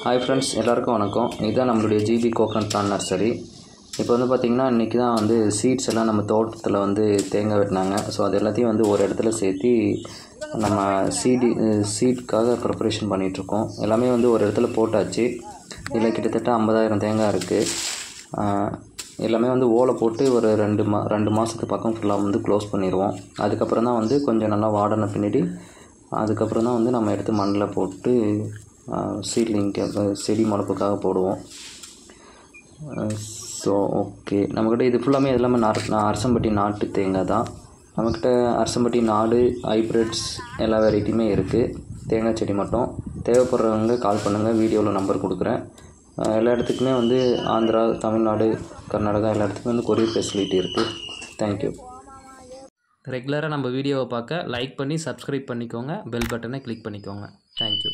Hi friends, எல்லாருக்கும் வணக்கம். இதுதான் நம்மளுடைய ஜிபி கோகனட் பிளான்ட் நர்சரி. இப்போ வந்து பார்த்திங்கன்னா இன்றைக்கி தான் வந்து சீட்ஸ் எல்லாம் நம்ம தோட்டத்தில் வந்து தேங்காய் வெட்டினாங்க. ஸோ அது எல்லாத்தையும் வந்து ஒரு இடத்துல சேர்த்து நம்ம சீட்காக ப்ரிப்பரேஷன் பண்ணிகிட்ருக்கோம். எல்லாமே வந்து ஒரு இடத்துல போட்டாச்சு. இதில் கிட்டத்தட்ட 50,000 தேங்காய் இருக்குது. எல்லாமே வந்து ஓலை போட்டு ஒரு 2 மாதத்துக்கு பக்கம் ஃபுல்லாக வந்து க்ளோஸ் பண்ணிடுவோம். அதுக்கப்புறம் தான் வந்து கொஞ்சம் நல்லா வாடின பின்னாடி அதுக்கப்புறம் தான் வந்து நம்ம எடுத்து மண்ணில் போட்டு செடி முளைப்புக்காக போடுவோம். ஸோ ஓகே, நம்மக்கிட்ட இது ஃபுல்லாமே எல்லாமே அரசம்பட்டி நாட்டு தேங்காய் தான். நம்மக்கிட்ட அரசம்பட்டி நாடு ஹைப்ரிட்ஸ் எல்லா வெரைட்டியுமே இருக்குது. தேங்காய் செடி மட்டும் தேவைப்படுறவங்க கால் பண்ணுங்கள், வீடியோவில் நம்பர் கொடுக்குறேன். எல்லா இடத்துக்குமே வந்து ஆந்திரா, தமிழ்நாடு, கர்நாடகா எல்லா இடத்துக்குமே வந்து கொரியர் ஃபெசிலிட்டி இருக்குது. தேங்க்யூ. ரெகுலராக நம்ம வீடியோவை பார்க்க லைக் பண்ணி சப்ஸ்கிரைப் பண்ணிக்கோங்க, பெல் பட்டனை கிளிக் பண்ணிக்கோங்க. தேங்க்யூ.